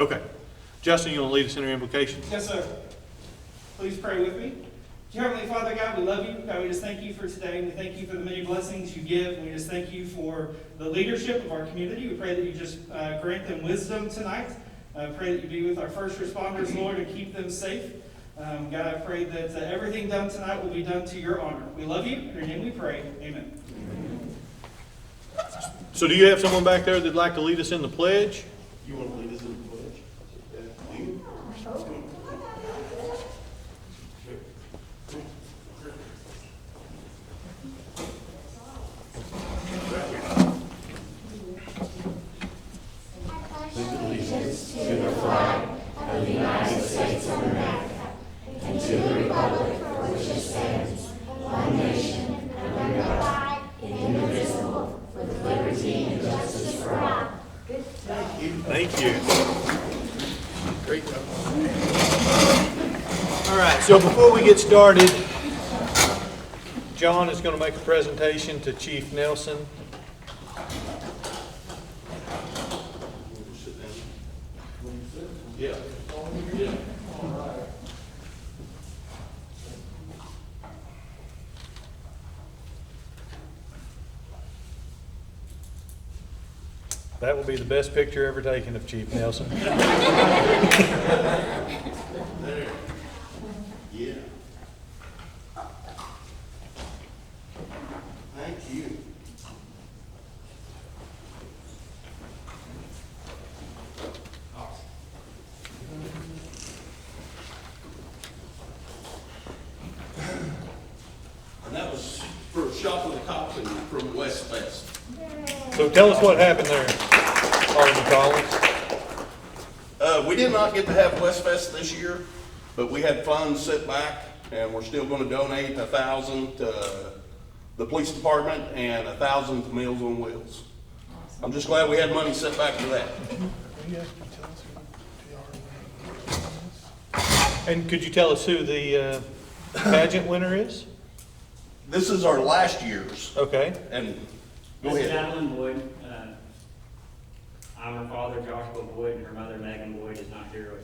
Okay. Justin, you want to lead us in our invocation? Yes, sir. Please pray with me. Dear Heavenly Father, God, we love you. God, we just thank you for today. We thank you for the many blessings you give. We just thank you for the leadership of our community. We pray that you just grant them wisdom tonight. Pray that you be with our first responders, Lord, and keep them safe. God, I pray that everything done tonight will be done to your honor. We love you. In your name we pray. Amen. So do you have someone back there that'd like to lead us in the pledge? You want to lead us in the pledge? You? Thank you. Great job. All right, so before we get started, John is going to make a presentation to Chief Nelson. Yeah. That will be the best picture ever taken of Chief Nelson. There. Yeah. Thank you. And that was for Shop with a Cop and from West Fest. So tell us what happened there, Alderman Collins. We did not get to have West Fest this year, but we had funds set back, and we're still going to donate 1,000 to the police department and 1,000 to Meals on Wheels. I'm just glad we had money set back for that. And could you tell us who the pageant winner is? This is our last year's, Okay. and go This is ahead. Adeline Boyd. I'm her father, Joshua Boyd, and her mother, Megan Boyd, is not here.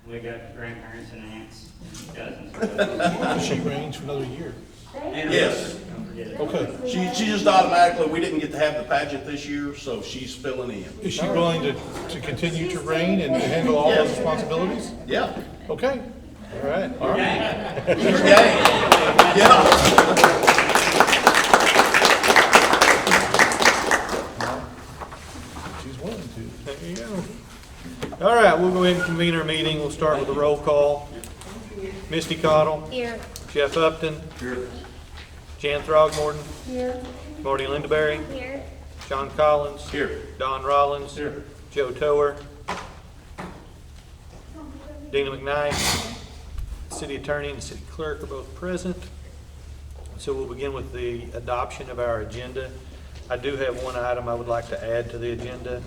We got grandparents and aunts and cousins. She reigns for another year. And Yes. don't forget it. Okay. She just automatically, we didn't get to have the pageant this year, so she's filling in. Is she willing to continue to reign and handle all those responsibilities? Yeah. Okay. All right. All right. She's game. Yeah. She's willing to. There you go. All right, we'll go ahead and convene our meeting. We'll start with a roll call. Misty Cottle. Here. Jeff Upton. Here. Jan Throgmorton. Here. Marty Lindaberry. Here. John Collins. Here. Don Rollins. Here. Joe Tower. Dina McKnight. City Attorney and City Clerk are both present. So we'll begin with the adoption of our agenda. I do have one item I would like to add to the agenda.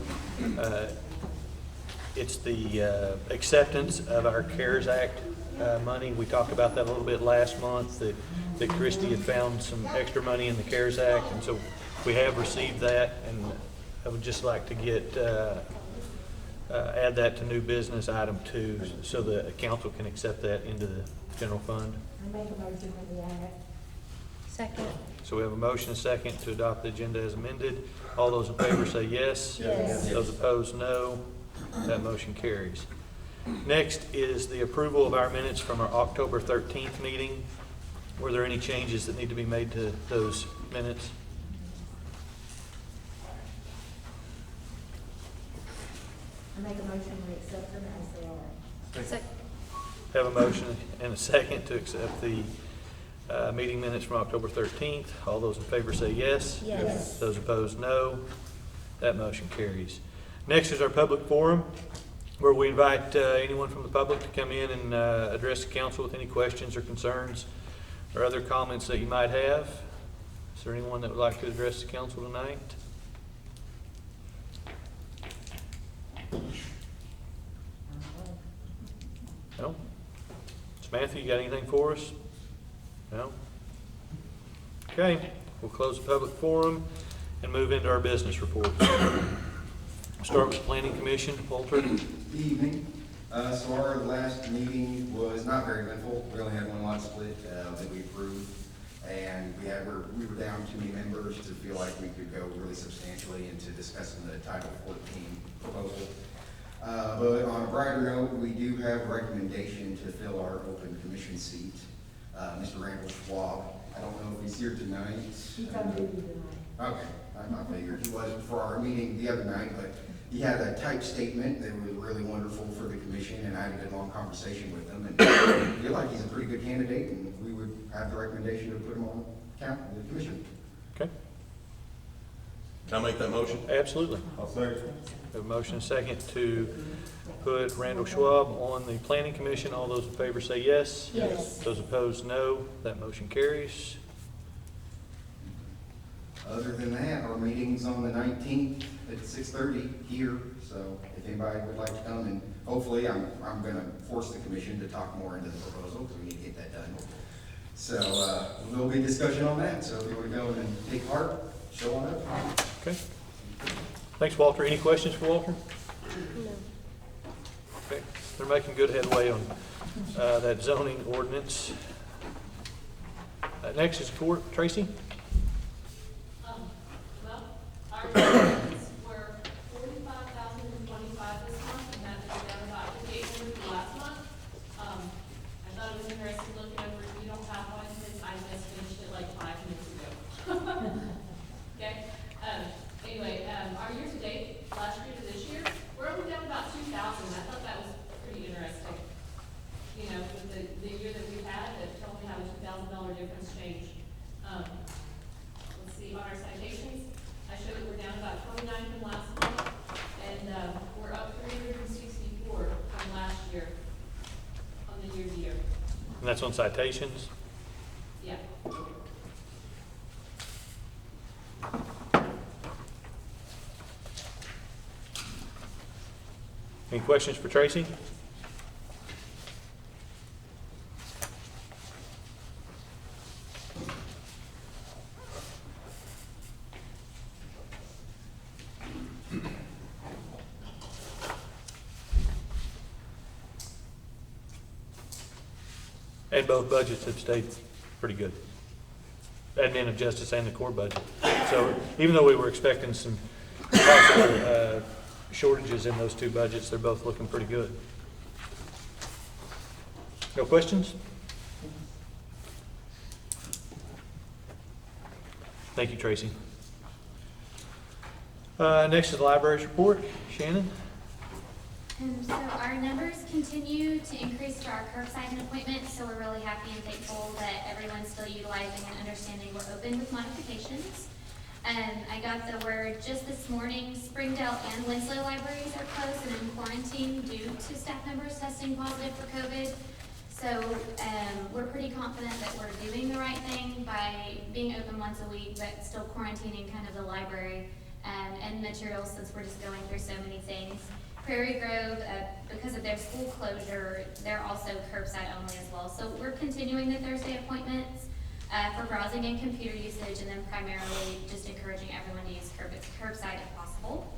It's the acceptance of our CARES Act money. We talked about that a little bit last month, that Christie had found some extra money in the CARES Act, and so we have received that, and I would just like to get add that to new business item 2, so the council can accept that into the general fund. I make a motion for the act. Second. So we have a motion and a second to adopt the agenda as amended. All those in favor say yes. Yes. Those opposed, no. That motion carries. Next is the approval of our minutes from our October 13th meeting. Were there any changes that need to be made to those minutes? I make a motion we accept them as they are. Second. Have a motion and a second to accept the meeting minutes from October 13th. All those in favor say yes. Yes. Those opposed, no. That motion carries. Next is our public forum, where we invite anyone from the public to come in and address the council with any questions or concerns or other comments that you might have. Is there anyone that would like to address the council tonight? No? Samantha, you got anything for us? No? Okay, we'll close the public forum and move into our business reports. Start with Planning Commission, Walter. Good evening. So our last meeting was not very eventful. We only had one lot split that we approved. And we were down too many members to feel like we could go really substantially into discussing the Title 14 proposal. But on a brighter note, we do have a recommendation to fill our open commission seat. Mr. Randall Schwab, I don't know if he's here tonight. He told me tonight. Okay, I figured he wasn't for our meeting the other night, but he had a typed statement that was really wonderful for the commission, and I had a long conversation with him, and I feel like he's a pretty good candidate, and we would have the recommendation to put him on the commission. Okay, Can I make that motion? absolutely. I'll second. We have a motion and a second to put Randall Schwab on the Planning Commission. All those in favor say yes. Yes. Those opposed, no. That motion carries. Other than that, our meeting's on the 19th at 6:30 here, so if anybody would like to come, and hopefully I'm gonna force the commission to talk more into the proposal, because we need to get that done. So, there'll be discussion on that, so if you wanna go and take part, show on up. Okay. Thanks, Walter. Any questions for Walter? No. Okay, they're making good headway on that zoning ordinance. Next is court. Tracy? Well, our taxes were $45,025 this month, and that is down about $5,800 from last month. I thought it was interesting looking over, if you don't have one, since I just finished it like 5 minutes ago. Okay, anyway, our year-to-date, last year to this year, we're only down about 2,000. I thought that was pretty interesting. You know, with the year that we've had, that told me how a $2,000 difference changed. Let's see, on our citations, I showed that we're down about 29 from last month, and we're up 364 from last year on the year-to-year. And that's on citations. Yeah. Any questions for Tracy? And both budgets have stayed pretty good. Admin of Justice and the core budget. So even though we were expecting some possible shortages in those two budgets, they're both looking pretty good. No questions? Thank you, Tracy. Next is the library's report. Shannon? So our numbers continue to increase for our curbside appointments, so we're really happy and thankful that everyone's still utilizing and understanding we're open with modifications. I got the word just this morning, Springdale and Winslow libraries are closed and in quarantine due to staff members testing positive for COVID. So we're pretty confident that we're doing the right thing by being open once a week, but still quarantining kind of the library and materials, since we're just going through so many things. Prairie Grove, because of their school closure, they're also curbside only as well. So we're continuing the Thursday appointments for browsing and computer usage, and then primarily just encouraging everyone to use curbside if possible.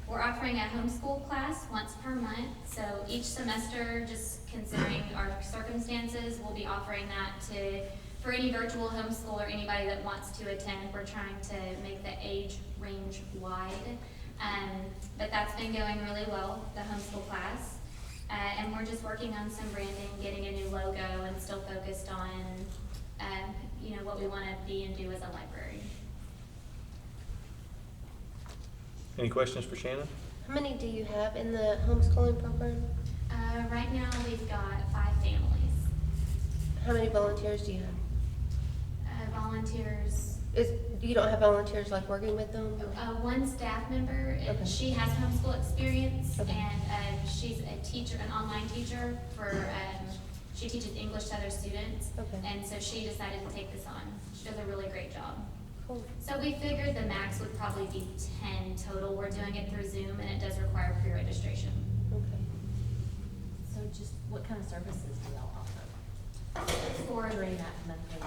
We're offering a homeschool class once per month. So each semester, just considering our circumstances, we'll be offering that for any virtual homeschool or anybody that wants to attend. We're trying to make the age range wide. But that's been going really well, the homeschool class. And we're just working on some branding, getting a new logo, and still focused on, what we want to be and do as a library. Any questions for Shannon? How many do you have in the homeschooling program? Right now, we've got 5 families. How many volunteers do you have? Volunteers, You don't have volunteers like working with them? one staff member, and Okay. she has homeschool experience, Okay. and she's a teacher, an online teacher for, she teaches English to other students. Okay. And so she decided to take this on. She does a really great job. Cool. So we figured the max would probably be 10 total. We're doing it through Zoom, and it does require pre-registration. Okay. So just what kind of services do y'all offer For during that monthly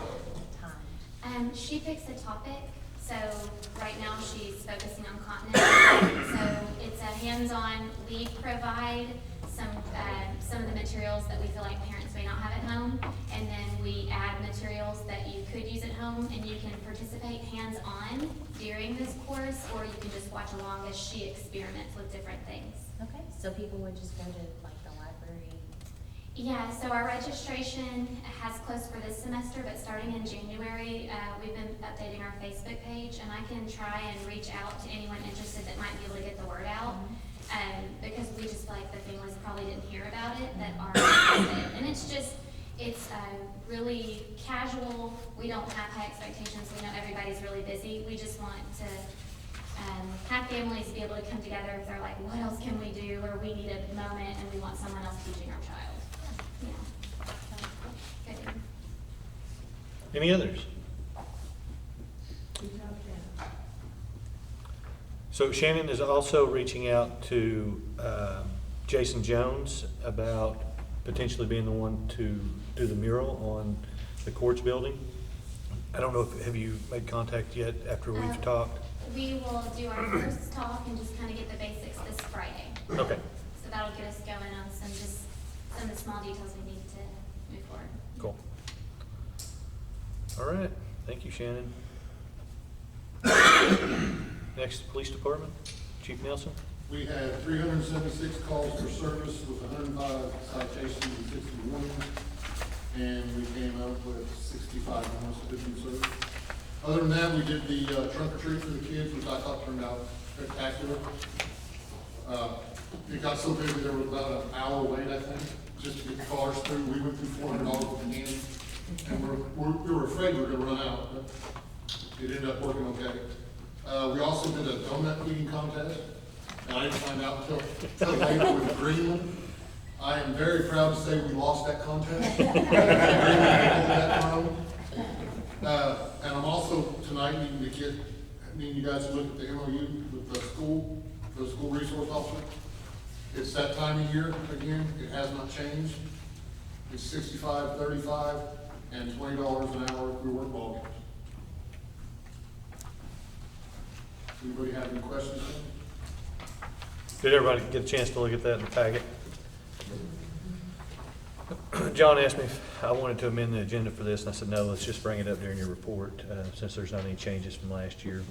time? She picks a topic, So right now she's focusing on continence. So it's a hands-on, we provide some of the materials that we feel like parents may not have at home, and then we add materials that you could use at home, and you can participate hands-on during this course, or you can just watch along as she experiments with different things. Okay, so people would just go to like the library? Yeah, so our registration has closed for this semester, but starting in January, we've been updating our Facebook page, and I can try and reach out to anyone interested that might be able to get the word out. Because we just feel like the families probably didn't hear about it that aren't interested. And it's really casual. We don't have high expectations. We know everybody's really busy. We just want to have families be able to come together if they're like, what else can we do? Or we need a moment and we want someone else teaching our child. Yeah. Good. Any others? Good job, Shannon. So Shannon is also reaching out to Jason Jones about potentially being the one to do the mural on the courts building. I don't know if, have you made contact yet after we've talked? We will do our first talk and just kind of get the basics this Friday. Okay, So that'll get us going on some of the small details we need to move forward. cool. All right, thank you, Shannon. Next, Police Department, Chief Nelson. We had 376 calls for service with 105 citations and 60 warnings, and we came up with 65 more sufficient service. Other than that, we did the trunk or treat for the kids, which I thought turned out spectacular. It got so busy there was about an hour wait, I think, just to get the cars through. We went through $400 with the hands, and we were afraid we were going to run out, but it ended up working okay. We also did a donut eating contest, and I didn't find out until later with Greenland. I am very proud to say we lost that contest. Greenland held that throne. And I'm also tonight needing to need you guys to look at the MOU with the school, for the school resource officer. It's that time of year again. It has not changed. It's 65, 35, and $20 an hour if we work ball games. Anybody have any questions? Did everybody get a chance to look at that in the packet? John asked me if I wanted to amend the agenda for this, and I said, no, let's just bring it up during your report, since there's not any changes from last year.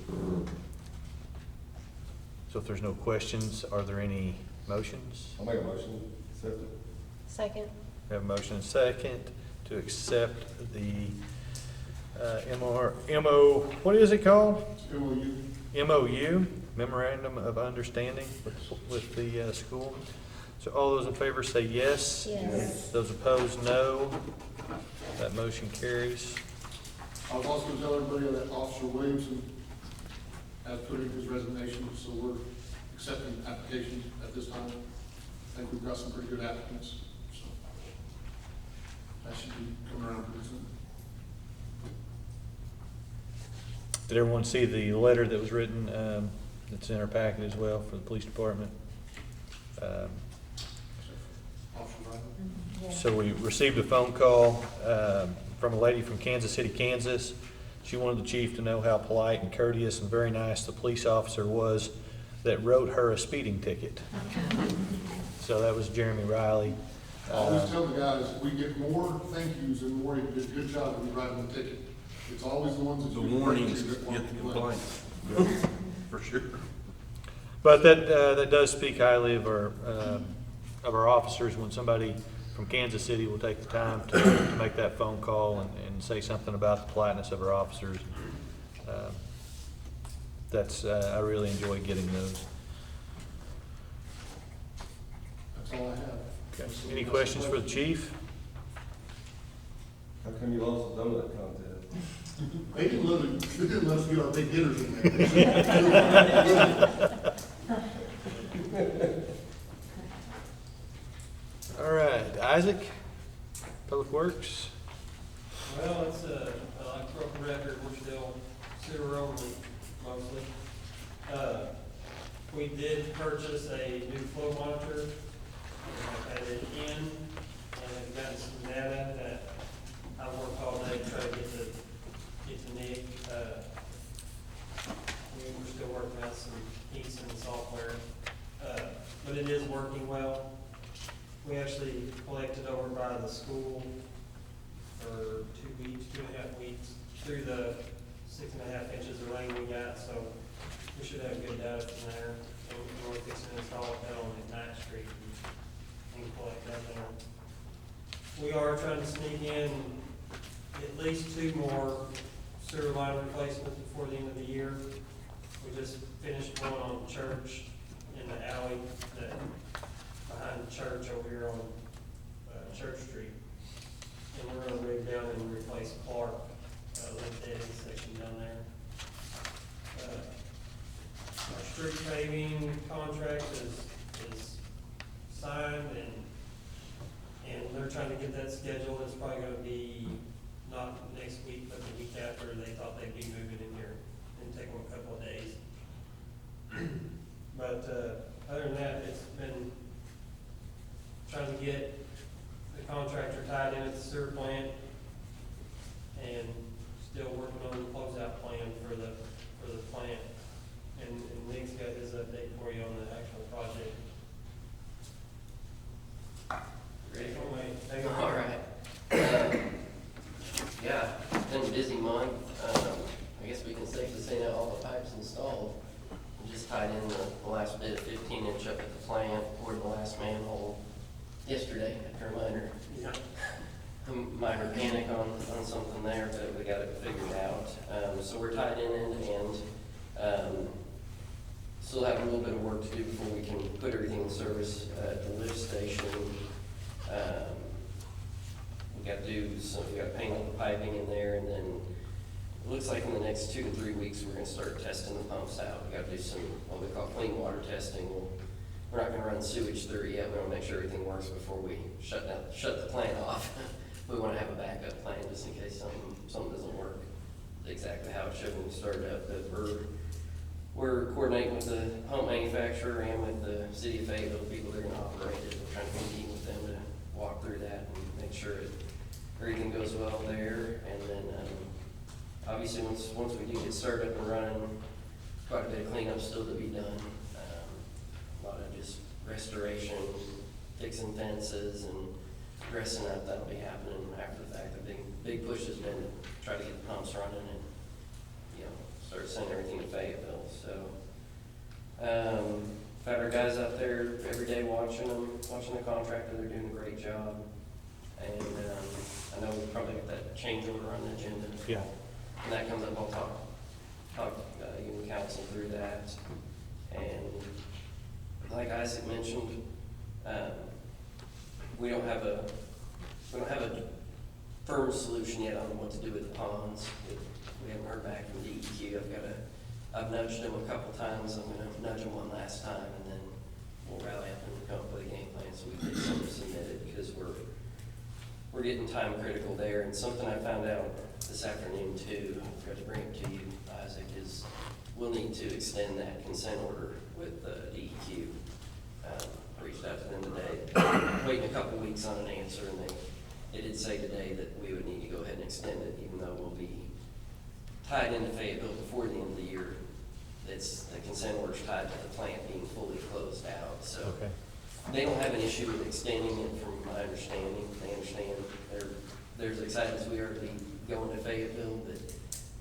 So if there's no questions, are there any motions? I'll make a motion, accept it. Second. We have a motion and a second to accept the what is it called? MOU. MOU, Memorandum of Understanding with the school. So all those in favor say yes. Yes. Those opposed, no. That motion carries. I was also going to tell everybody that Officer Williamson has put in his resignation, so we're accepting applications at this time. I think we've got some pretty good applicants, so that should be coming around pretty soon. Did everyone see the letter that was written, that's in our packet as well for the police department? Officer Ryan? Yeah. So we received a phone call from a lady from Kansas City, Kansas. She wanted the chief to know how polite and courteous and very nice the police officer was that wrote her a speeding ticket. So that was Jeremy Riley. I always tell the guys, we get more thank yous and more, you did a good job when you write them a ticket. It's always the ones that The you warnings that want get the to complain. complaints. For sure. But that does speak highly of our officers when somebody from Kansas City will take the time to make that phone call and say something about the politeness of our officers. I really enjoy getting those. That's all I have. Okay. Any questions for the chief? How come you lost the donut contest? They didn't let us get our big hitters in there. All right, Isaac, Public Works. Well, it's like broken record, we're still sewer only mostly. We did purchase a new flow monitor, and it in, and I've gotten some data that I worked all day to try to get to Nick. We actually collected over by the school for 2 weeks, 2.5 weeks, through the 6.5 inches of rain we got, so we should have good data from there. And we're fixing to install it down on Ignite Street and collect that there. We are trying to sneak in at least 2 more sewer line replacements before the end of the year. We just finished one on Church in the alley that behind the church over here on Church Street. And we're gonna rig down and replace Clark, left edge section down there. Our street paving contract is signed and they're trying to get that scheduled. It's probably gonna be not next week, but the week after. They thought they'd be moving in here and take them a couple of days. But, other than that, it's been trying to get the contractor tied in at the sewer plant and still working on the closeout plan for the plant. And Nick's got his update for you on the actual project. Ready? Take it away. All right. Yeah, it's been a busy month. I guess we can safely say now all the pipes installed. We just tied in the last bit of 15-inch up at the plant, poured the last manhole yesterday after a minor panic on something there, but we got it figured out. So we're tied in end to end. Still have a little bit of work to do before we can put everything in service at the lift station. We got to paint all the piping in there, and then it looks like in the next 2 to 3 weeks, we're gonna start testing the pumps out. We gotta do some, what we call clean water testing. We're not gonna run sewage through it yet. We wanna make sure everything works before we shut the plant off. We wanna have a backup plan just in case something doesn't work exactly how it should when we start up. But we're coordinating with the pump manufacturer and with the city of Fayetteville, the people that are gonna operate it. We're trying to compete with them to walk through that and make sure everything goes well there. And then, obviously, once we do get started up and running, quite a bit of cleanup still to be done. A lot of just restoration, fixing fences and dressing up. That'll be happening after the fact. The big push has been to try to get the pumps running and, start sending everything to Fayetteville. So, got our guys out there every day watching the contractor. They're doing a great job. And I know we've probably got that change order on the agenda. Yeah. When that comes up, I'll talk you and council through that. And like Isaac mentioned, we don't have a firm solution yet on what to do with the ponds. We haven't heard back from DEQ. I've nudged them a couple times. I'm gonna nudge them one last time, and then we'll rally up and come up with a game plan so we can get something submitted, because we're getting time critical there. And something I found out this afternoon too, I forgot to bring it to you, Isaac, is we'll need to extend that consent order with DEQ. I reached out to them today, waiting a couple weeks on an answer, and they did say today that we would need to go ahead and extend it, even though we'll be tied into Fayetteville before the end of the year. The consent order's tied to the plant being fully closed out, so. Okay. They don't have an issue with extending it from my understanding. They understand they're as excited as we are to be going to Fayetteville, but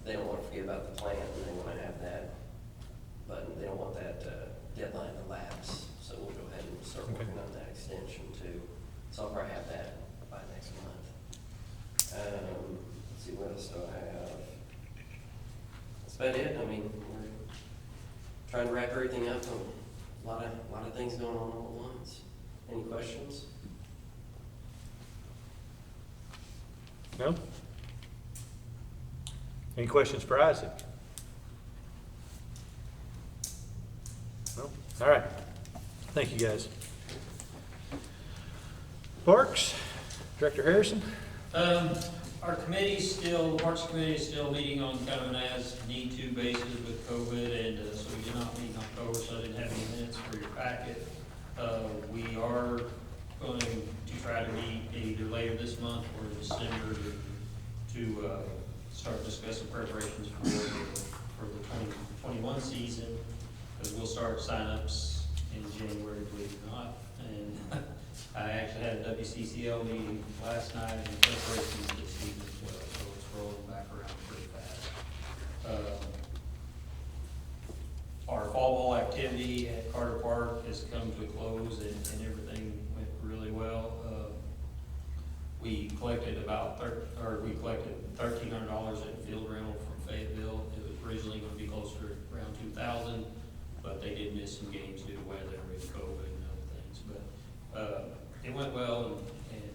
they don't want to forget about the plant, and they want to have that, but they don't want that deadline to lapse. So we'll go ahead and start working on that extension too. So I'll probably have that by next month. Let's see, what else do I have? That's about it. I mean, we're trying to wrap everything up. A lot of things going on all at once. Any questions? No? Any questions for Isaac? No? All right. Thank you, guys. Parks, Director Harrison? Our committee's still, the Parks Committee is still meeting on kind of an as-need-to basis with COVID, and so we did not meet in October, so I didn't have any minutes for your packet. We are going to try to meet either later this month or in December to start discussing preparations for the 2021 season, because we'll start sign-ups in January, believe it or not. And I actually WCCL meeting last night and preparations this evening as well, so it's rolling back around pretty fast. Our fall ball activity at Carter Park has come to a close and everything went really well. We collected we collected $1,300 in field rental from Fayetteville. It was originally going to be closer to around 2,000, but they did miss some games due to weather and COVID and other things. But it went well, and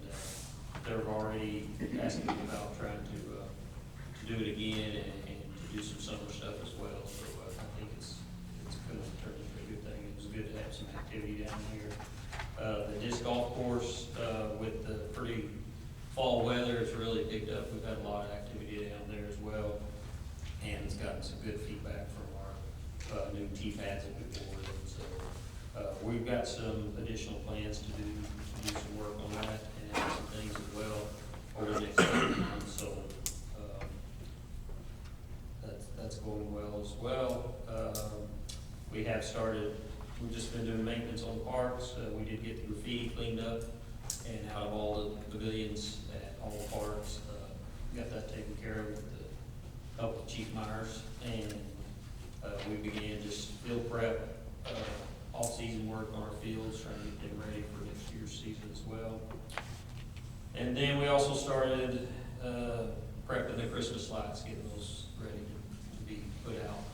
they're already asking me about trying to do it again and to do some summer stuff as well. So I think it's going to turn into a good thing. It was good to have some activity down here. The disc golf course, with the pretty fall weather, it's really picked up. We've had a lot of activity down there as well, and it's gotten some good feedback from our new tee pads that we poured. And so we've got some additional plans to do some work on that and have some things as well over the next couple months. So that's going well as well. We have started. We've just been doing maintenance on the parks. We did get the graffiti cleaned up and out of all the pavilions at all the parks. Got that taken care of with the help of Chief Myers. And we began just field prep, off-season work on our fields, trying to get them ready for next year's season as well. And then we also started prepping the Christmas lights, getting those ready to be put out.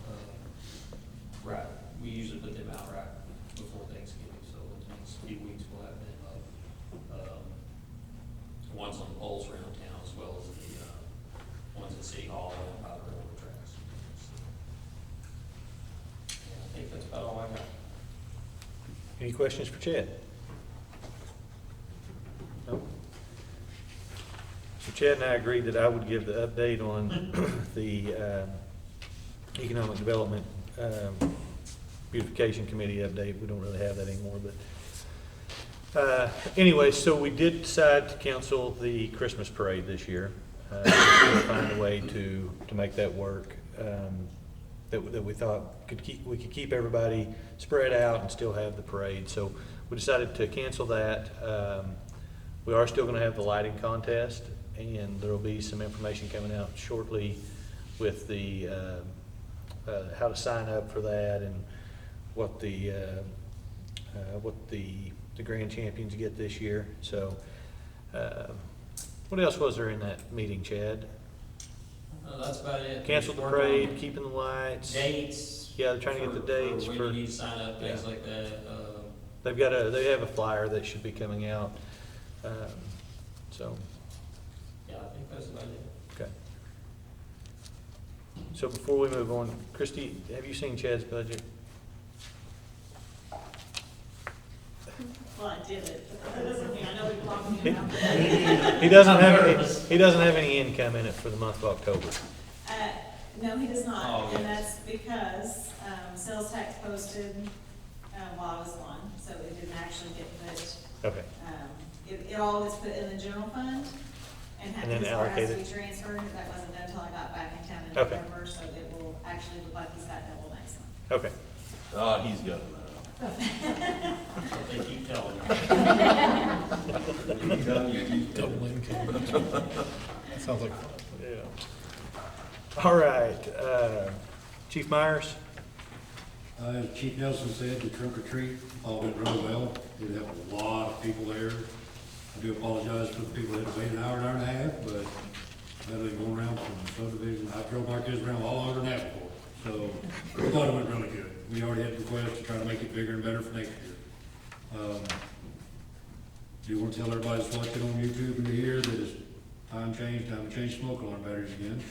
Right, we usually put them out right before Thanksgiving, so in the next few weeks we'll have them up. Ones on the poles around town, as well as the ones at City Hall and by the railroad tracks. And I think that's about all I got. Any questions for Chad? No? So Chad and I agreed that I would give the update on the Economic Development Beautification Committee update. We don't really have that anymore, but anyway, so we did decide to cancel the Christmas parade this year. We're going to find a way to make that work. That we thought we could keep everybody spread out and still have the parade. So we decided to cancel that. We are still going to have the lighting contest, and there will be some information coming out shortly with the how to sign up for that and what the grand champions get this year. So what else was there in that meeting, Chad? That's about it. Cancel the parade, keeping the lights. Dates. Yeah, they're trying to get the dates for when you need to sign up, things like that. They have a flyer that should be coming out. So. Yeah, I think that's about it. Okay. So before we move on, Christy, have you seen Chad's budget? Well, I did it, but that doesn't mean I know we blocked me out. He doesn't have any income in it for the month of October. No, he does Oh, not, yes. and that's because, sales tax posted, while I was gone, so it didn't actually get put. Okay. It all is put in the general fund, and And then his part has to be allocated. transferred, that wasn't done until I got back in town in Okay. November, so it will actually look like he's got double next month. Okay. He's got enough. That's what they keep telling me. Double income. That sounds like fun. Yeah. All right. Chief Myers? As Chief Nelson said, the trunk or treat all went really well. Did have a lot of people there. I do apologize for the people that had to wait an hour and a half, but literally going around from subdivision, I drove my kids around all over that before. So we thought it went really good. We already had requests to try to make it bigger and better for next year. Do want to tell everybody that's watching on YouTube and here that it's time to change smoke alarm batteries again.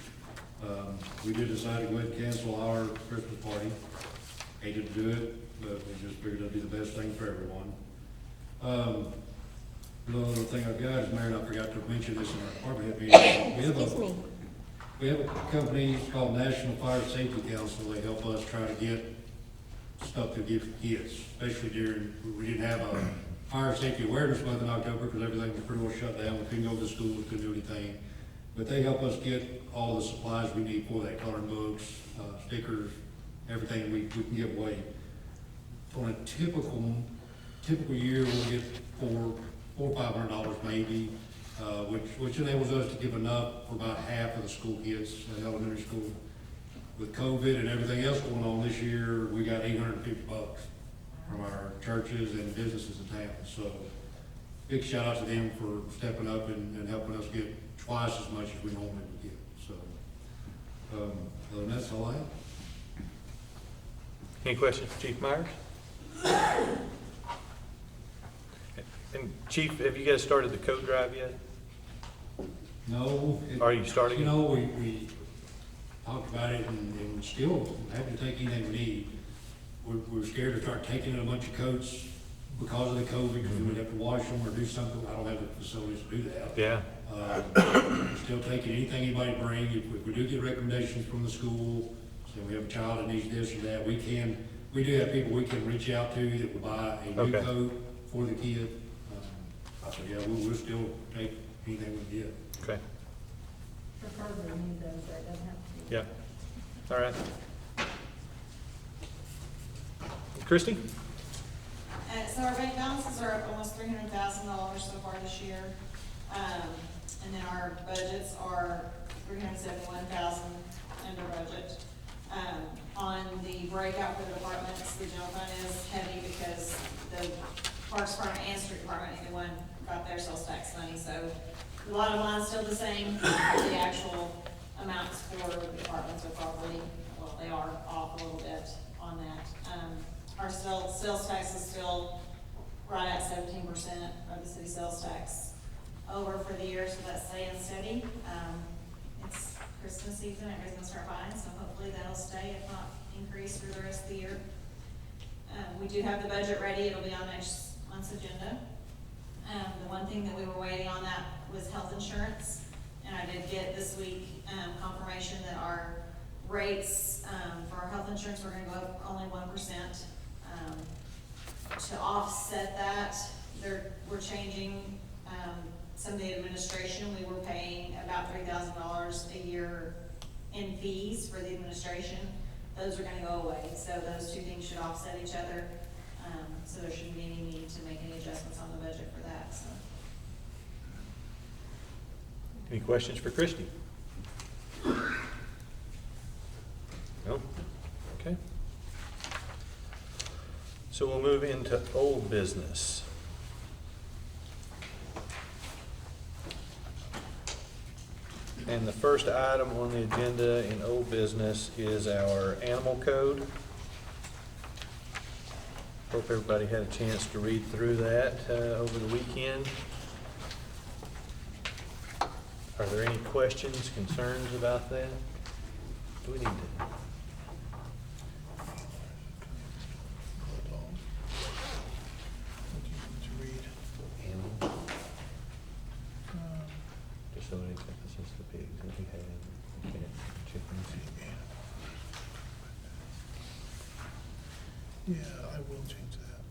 We did decide to go ahead and cancel our Christmas party. Hated to do it, but we just figured it'd be the best thing for everyone. The other thing I've got is, Mayor, and I forgot to mention this in our department head meeting. We have a company called National Fire Safety Council. They help us try to get stuff to give kids, especially during, we didn't have a fire safety awareness month in October because everything was pretty well shut down. We couldn't go to school, we couldn't do anything. But they help us get all the supplies we need for that, coloring books, stickers, everything we can give away. On a typical year, we'll get 4 $400 or $500 maybe, which enables us to give enough for about half of the school kids at elementary school. With COVID and everything else going on this year, we got $850 from our churches and businesses in town. So big shout out to them for stepping up and helping us get twice as much as we normally would get. So, other than that's all I have. Any questions for Chief Myers? And Chief, have you guys started the coat drive yet? No. Are you starting? You know, we talked about it and still having to take anything we need. We're scared to start taking a bunch of coats because of the COVID, because we would have to wash them or do something. I don't have the facilities to do that. Yeah. Still taking anything anybody bring. If we do get recommendations from the school, say we have a child that needs this or that, we do have people we can reach out to that will buy a new coat for the kid. So yeah, we'll still take anything we get. Okay. Preferably new those, that doesn't have to be. Yeah. All right. Christie? So our bank balances are up almost $300,000 so far this year. And then our budgets are $371,000 under budget. On the breakout for the departments, the general fund is heavy because the Parks Department and Street Department, either one got their sales tax money, so a lot of mine's still the same. The actual amounts for the departments are probably, well, they are off a little bit on that. Our sales tax is still right at 17% of the city sales tax over for the year, so that's staying steady. It's Christmas season, everybody's gonna start buying, so hopefully that'll stay, if not increase for the rest of the year. We do have the budget ready, it'll be on next month's agenda. The one thing that we were waiting on that was health insurance, and I did get this week confirmation that our rates for our health insurance were gonna go up only 1%. To offset that, we're changing some of the administration. We were paying about $3,000 a year in fees for the administration. Those are gonna go away, so those two things should offset each other. So there shouldn't be any need to make any adjustments on the budget for that, so. Any questions for Christie? No? Okay. So we'll move into old business. And the first item on the agenda in old business is our animal code. Hope everybody had a chance to read through that over the weekend. Are there any questions, concerns about that? Do we need to? Animal? Just so it encompasses the pigs that we have, chickens. Yeah, I will change that.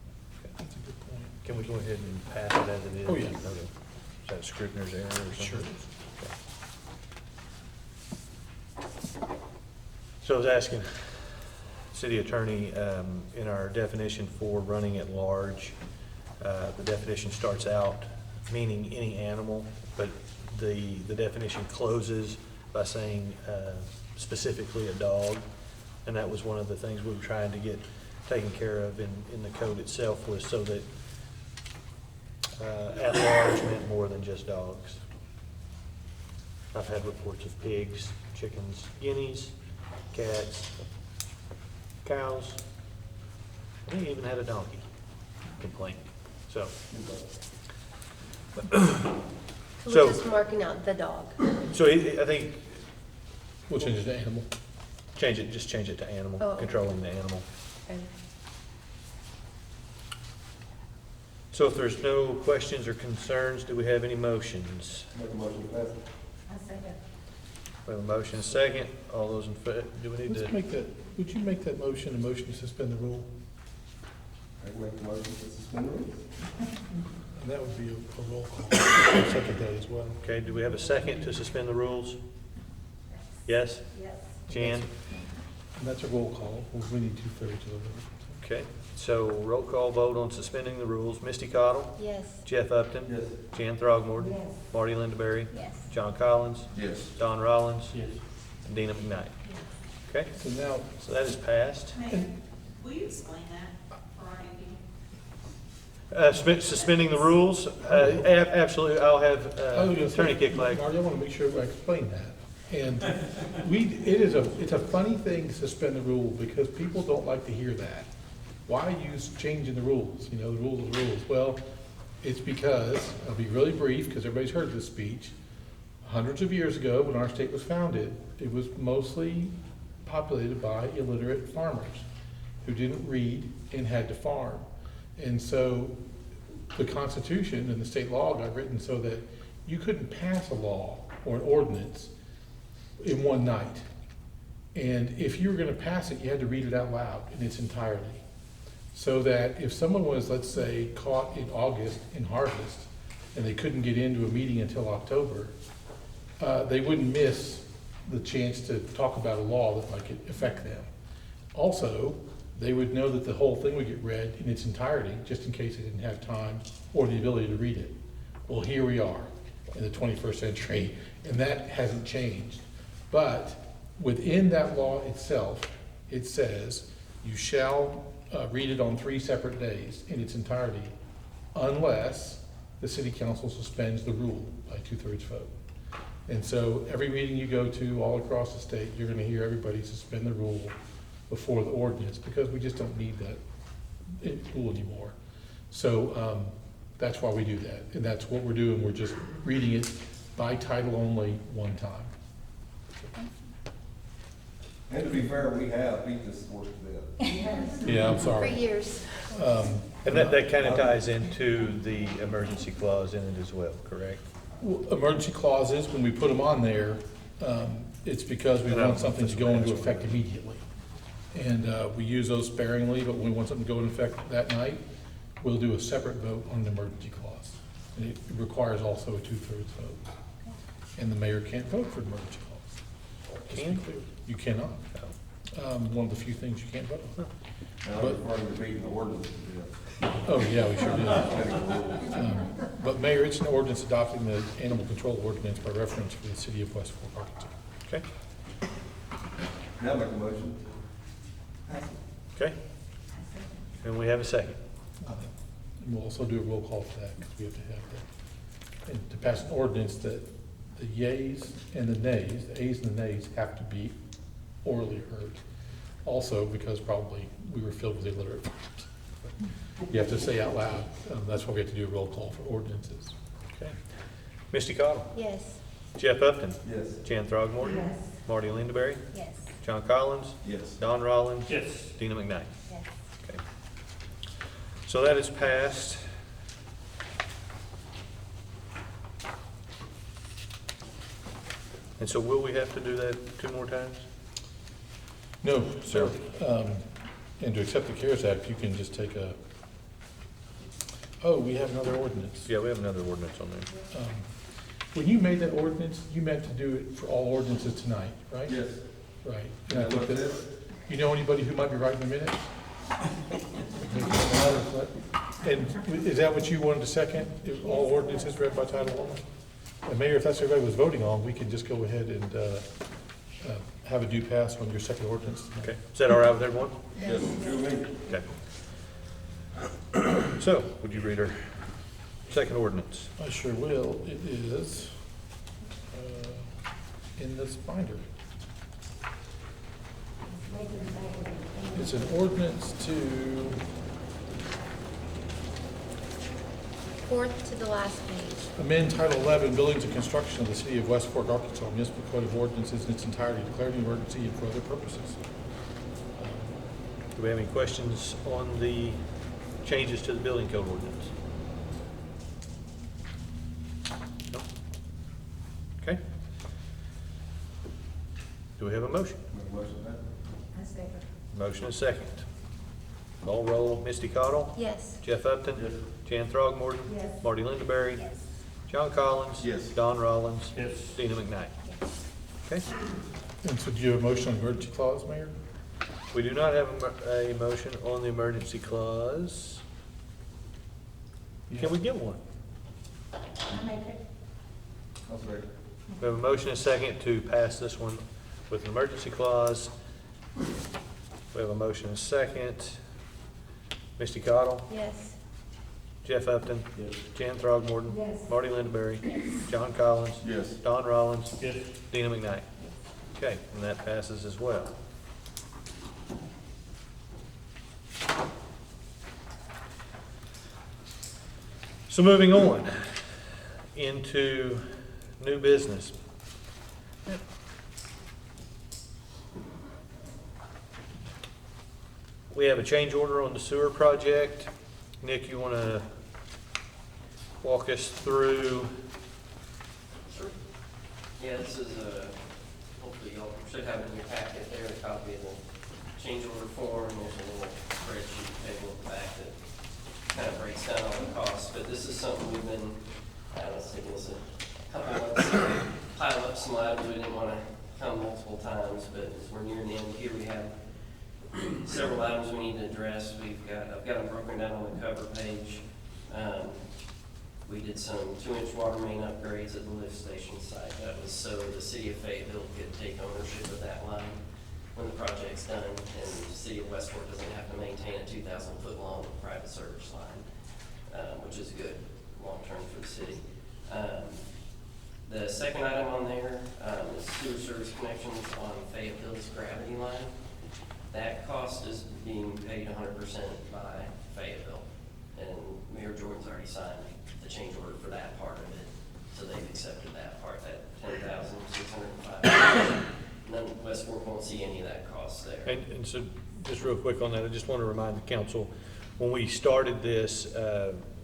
That's a good point. Can we go ahead and pass it as it is? Oh, yeah. Okay. Is that a Scrivener's error or something? Sure. Okay. So I was asking city attorney, in our definition for running at large, the definition starts out meaning any animal, but the definition closes by saying specifically a dog. And that was one of the things we were trying to get taken care of in the code itself, was so that at large meant more than just dogs. I've had reports of pigs, chickens, guineas, cats, cows. I think I even had a donkey complaint. So We're just marking out the dog. So I think We'll change it to animal. just change it to animal, Oh. controlling the animal. Okay. So if there's no questions or concerns, do we have any motions? Make a motion to pass it. I second. We have a motion and a second. All those in favor, do we need Let's to? make that, would you make that motion a motion to suspend the rule? I can make the motion to suspend the rules. And that would be a roll call. I'll second that as well. Okay, do we have a second to suspend the rules? Yes? Yes. Jan? And that's a roll call. We need 2/3 of the vote. Okay, so roll call vote on suspending the rules. Misty Cottle? Yes. Jeff Upton? Yes. Jan Throgmorton? Yes. Marty Lindaberry? Yes. John Collins? Yes. Don Rollins? Yes. And Dina McKnight. Okay, So now, so that is passed. Mayor, will you explain that for our meeting? Suspending the rules, absolutely, I'll have Attorney Kicklegs. Marty, I want to make sure I explain that. And it's a funny thing to suspend the rule because people don't like to hear that. Why use changing the rules? You know, the rules are the rules. Well, it's because, I'll be really brief because everybody's heard this speech. Hundreds of years ago, when our state was founded, it was mostly populated by illiterate farmers who didn't read and had to farm. And so the Constitution and the state law got written so that you couldn't pass a law or an ordinance in one night. And if you were gonna pass it, you had to read it out loud in its entirety. So that if someone was, let's say, caught in August in harvest and they couldn't get into a meeting until October, they wouldn't miss the chance to talk about a law that might affect them. Also, they would know that the whole thing would get read in its entirety, just in case they didn't have time or the ability to read it. Well, here we are in the 21st century, and that hasn't changed. But within that law itself, it says you shall read it on 3 separate days in its entirety, unless the city council suspends the rule by 2/3 vote. And so every meeting you go to all across the state, you're gonna hear everybody suspend the rule before the ordinance, because we just don't need that rule anymore. So that's why we do that, and that's what we're doing. We're just reading it by title only one time. And to be fair, we have beat this horse to death. Yeah, I'm For sorry. years. And that kind of ties into the emergency clause in it as well, correct? Emergency clauses, when we put them on there, it's because we want something to go into effect immediately. And we use those sparingly, but when we want something to go into effect that night, we'll do a separate vote on the emergency clause. And it requires also a 2/3 vote. And the mayor can't vote for the emergency clause. Just to be clear. You cannot. One of the few things you can't vote on. Now, But- we're part of the beating the ordinance to death. Oh, yeah, we sure did. But Mayor, it's an ordinance adopting the animal control ordinance by reference for the city of West Fork, Arkansas. Okay, Now make a motion. okay. And we have a second. And we'll also do a roll call for that, because we have to have that. And to pass an ordinance that the yays and the nays, the ayes and the nays have to be orally heard. Also, because probably we were filled with illiterate folks. You have to say out loud. That's why we have to do a roll call for ordinances. Okay. Misty Cottle? Yes. Jeff Upton? Yes. Jan Throgmorton? Yes. Marty Lindaberry? Yes. John Collins? Yes. Don Rollins? Yes. Dina McKnight? Yes. Okay. So that is passed. And so will we have to do that 2 more times? No, sir. And to accept the CARES Act, you can just take we have another ordinance. Yeah, we have another ordinance on there. When you made that ordinance, you meant to do it for all ordinances tonight, right? Yes. Right. And I I think looked at that, it. you know anybody who might be writing the minutes? And is that what you wanted to second? If all ordinances read by title only? And Mayor, if that's what everybody was voting on, we can just go ahead and have a due pass on your second ordinance. Okay, is that all right with everyone? Yes. You and me. Okay. So, would you read our second ordinance? I sure will. It is in this binder. It's an ordinance to, Fourth to the last page. amend Title 11, Buildings and Construction of the City of West Fork, Arkansas, Municipal Code of Ordinances in its entirety, declaring an emergency and for other purposes. Do we have any questions on the changes to the building code ordinance? No? Okay. Do we have a motion? Make a motion, man. I second. Motion and second. Call roll, Misty Cottle? Yes. Jeff Upton? Yes. Jan Throgmorton? Yes. Marty Lindaberry? Yes. John Collins? Yes. Don Rollins? Yes. Dina McKnight? Yes. Okay. And so do you have a motion on emergency clause, Mayor? We do not have a motion on the emergency clause. Can we get one? I make it. I'll say. We have a motion and a second to pass this one with an emergency clause. We have a motion and a second. Misty Cottle? Yes. Jeff Upton? Yes. Jan Throgmorton? Yes. Marty Lindaberry? John Collins? Yes. Don Rollins? Yes. Dina McKnight? Okay, and that passes as well. So moving on into new business. We have a change order on the sewer project. Nick, you want to walk us through? Sure. Yeah, this is hopefully y'all should have in your packet there, a copy of the change order form. There's a little spreadsheet table at the back that kind of breaks down all the costs, but this is something we've been, I don't know, taking us a couple months to pile up some items. We didn't want to come multiple times, but as we're nearing the end here, we have several items we need to address. I've got them broken down on the cover page. We did some 2-inch water main upgrades at the lift station site. That was so the city of Fayetteville could take ownership of that line when the project's done, and the city of Westport doesn't have to maintain a 2,000-foot long private service line, which is good long-term for the city. The second item on there is sewer service connections on Fayetteville's gravity line. That cost is being paid 100% by Fayetteville, and Mayor Jordan's already signed the change order for that part of it, so they've accepted that part, that $10,605. And then Westport won't see any of that cost there. And so, just real quick on that, I just want to remind the council, when we started this,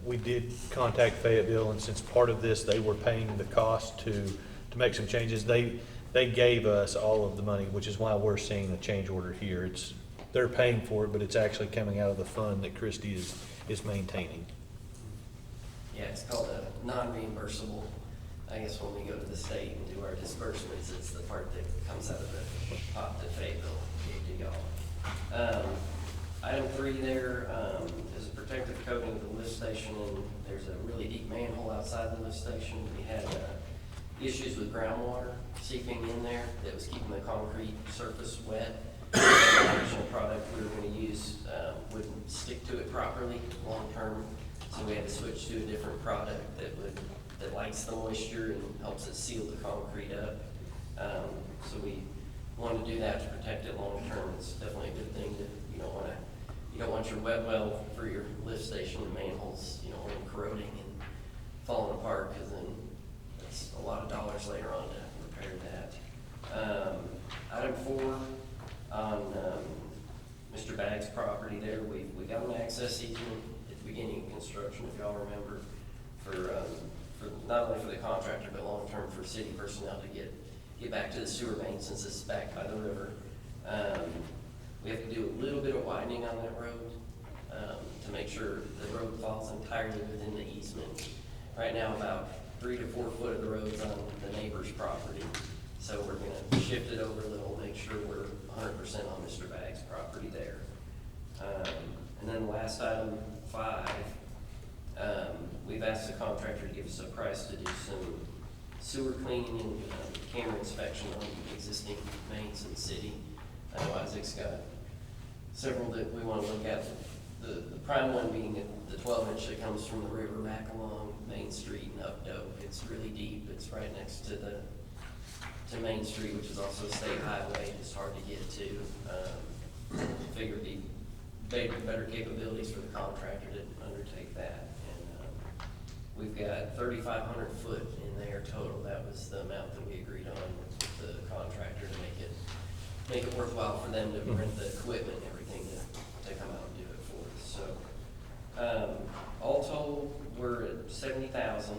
we did contact Fayetteville, and since part of this, they were paying the cost to make some changes. They gave us all of the money, which is why we're seeing a change order here. They're paying for it, but it's actually coming out of the fund that Christie is maintaining. Yeah, it's called a non-reimbursable. I guess when we go to the state and do our disbursements, it's the part that comes out of the pot that Fayetteville gave to y'all. Item 3 there is a protective coating of the lift station, and there's a really deep manhole outside the lift station. We had issues with groundwater seeping in there that was keeping the concrete surface wet. The original product we were going to use wouldn't stick to it properly long term, so we had to switch to a different product that likes the moisture and helps it seal the concrete up. So we wanted to do that to protect it long term. It's definitely a good thing. You don't want your wet well for your lift station and manholes, corroding and falling apart, because then it's a lot of dollars later on to repair that. Item 4 on Mr. Baggs' property there, we got an access easement at the beginning of construction, if y'all remember, for not only for the contractor, but long term for city personnel to get back to the sewer main, since it's back by the river. We have to do a little bit of widening on that road to make sure the road falls entirely within the easement. Right now, about 3 to 4 foot of the road's on the neighbor's property, so we're going to shift it over a little, make sure we're 100% on Mr. Baggs' property there. And then last item, 5, we've asked the contractor to give us a price to do some sewer cleaning and camera inspection on existing mains in the city. I know Isaac's got several that we want to look at. The prime one being the 12-inch that comes from the river back along Main Street and up Doak. It's really deep. It's right next to Main Street, which is also a state highway. It's hard to get to. Figure it'd be better capabilities for the contractor to undertake that. And we've got 3,500 foot in there total. That was the amount that we agreed on with the contractor to make it worthwhile for them to rent the equipment and everything to come out and do it for us. So all told, we're at 70,000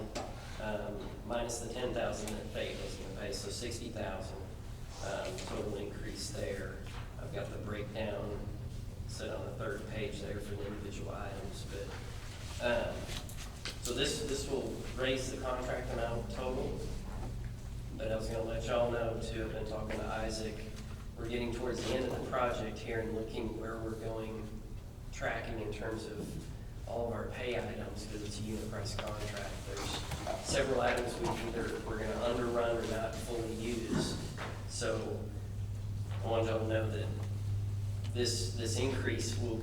minus the 10,000 that Fayetteville's going to pay, so 60,000 total increase there. I've got the breakdown set on the 3rd page there for the individual items, but so this will raise the contract amount total. But I was going to let y'all know too. I've been talking to Isaac. we're getting towards the end of the project here and looking where we're going, tracking in terms of all of our pay items, because it's a unit price contract. There's several items we're gonna underrun or not fully use. So I want y'all to know that this increase will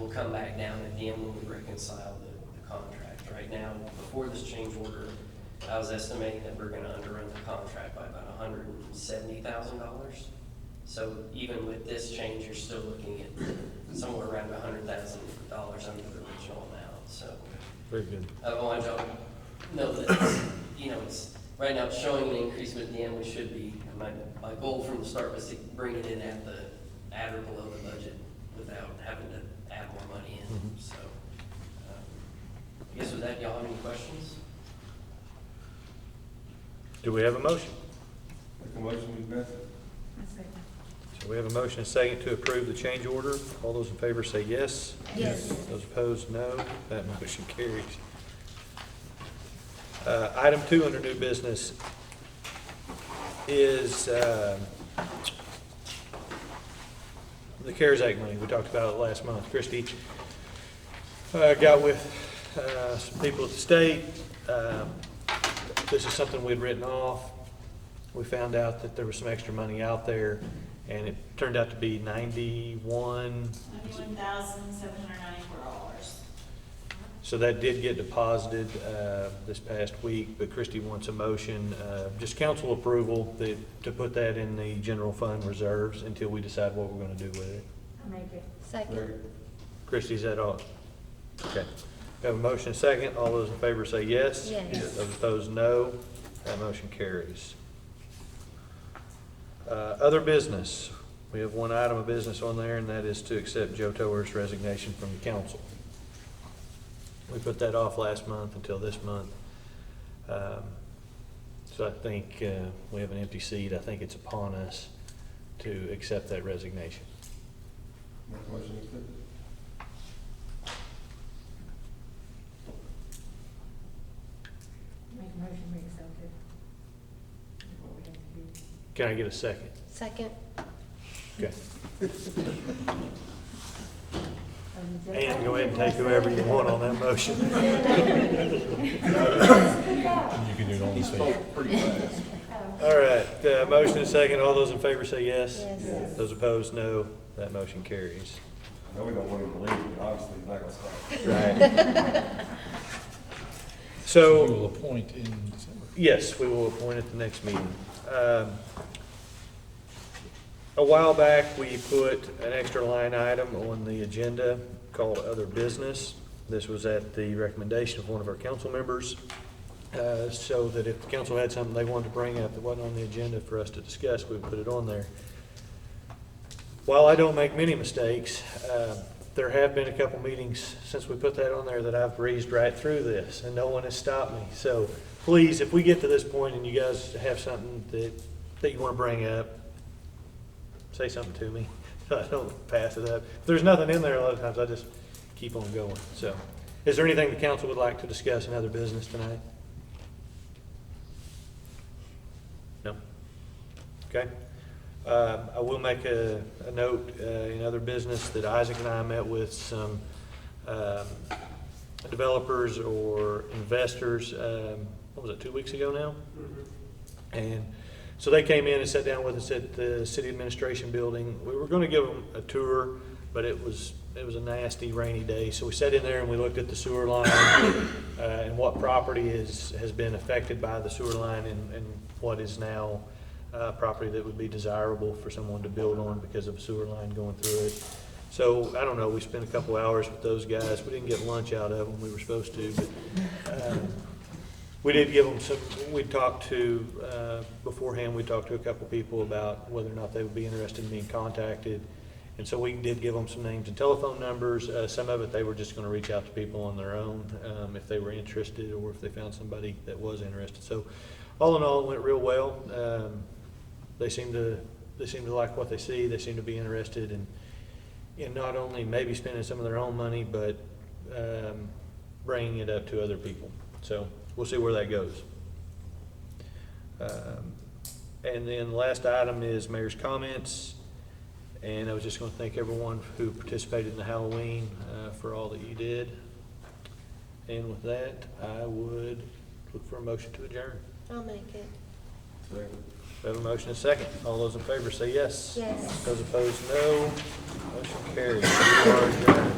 come back down again when we reconcile the contract. Right now, before this change order, I was estimating that we're gonna underrun the contract by about $170,000. So even with this change, you're still looking at somewhere around $100,000 under the original amount, so. Very good. I want y'all to know that, it's, right now it's showing an increase, but at the end we should be, my goal from the start was to bring it in at or below the budget without having to add more money in, so. I guess with that, y'all have any questions? Do we have a motion? Make a motion, we pass it. So we have a motion and a second to approve the change order. All those in favor say yes. Yes. Those opposed, no. That motion carries. Item 2 under new business is the CARES Act money. We talked about it last month. Christie got with some people at the state. This is something we'd written off. We found out that there was some extra money out there, and it turned out to be $91,794. So that did get deposited this past week, but Christie wants a motion, just council approval to put that in the general fund reserves until we decide what we're going to do with it. I make it. Second. Christie's that all? Okay. We have a motion and a second. All those in favor say yes. Yes. Those opposed, no. That motion carries. Other business. We have one item of business on there, and that is to accept Joe Toer's resignation from the council. We put that off last month until this month. So I think we have an empty seat. I think it's upon us to accept that resignation. Make a motion, we accept it. Make a motion, we accept it. What we have to do. Can I get a second? Second. Okay. And go ahead and take whoever you want on that motion. You can do it on the stage. Pretty fast. All right, motion and second. All those in favor say yes. Yes. Those opposed, no. That motion carries. I know we don't want him to leave, but obviously he's not gonna stop. Right. So we So, will appoint in December. yes, we will appoint at the next meeting. A while back, we put an extra line item on the agenda called other business. This was at the recommendation of one of our council members, so that if the council had something they wanted to bring up that wasn't on the agenda for us to discuss, we would put it on there. While I don't make many mistakes, there have been a couple meetings since we put that on there that I've breezed right through this, and no one has stopped me. So please, if we get to this point and you guys have something that you want to bring up, say something to me, so I don't pass it up. If there's nothing in there, a lot of times I just keep on going. So, is there anything the council would like to discuss in other business tonight? No? Okay. I will make a note in other business that Isaac and I met with some developers or investors, what was it, 2 weeks ago now? And so they came in and sat down with us at the city administration building. We were going to give them a tour, but it was a nasty rainy day. So we sat in there and we looked at the sewer line and what property has been affected by the sewer line and what is now property that would be desirable for someone to build on because of a sewer line going through it. So I don't know, we spent a couple hours with those guys. We didn't get lunch out of them, we were supposed to, but we did give them some, we talked to, beforehand, we talked to a couple people about whether or not they would be interested in being contacted. And so we did give them some names and telephone numbers. Some of it, they were just going to reach out to people on their own if they were interested or if they found somebody that was interested. So all in all, it went real well. They seem to like what they see. They seem to be interested in not only maybe spending some of their own money, but bringing it up to other people. So we'll see where that goes. And then the last item is mayor's comments. And I was just gonna thank everyone who participated in the Halloween, for all that you did. And with that, I would look for a motion to adjourn. I'll make it. We have a motion and a second. All those in favor say yes. Yes. Those opposed, no. Motion carries. We are adjourned.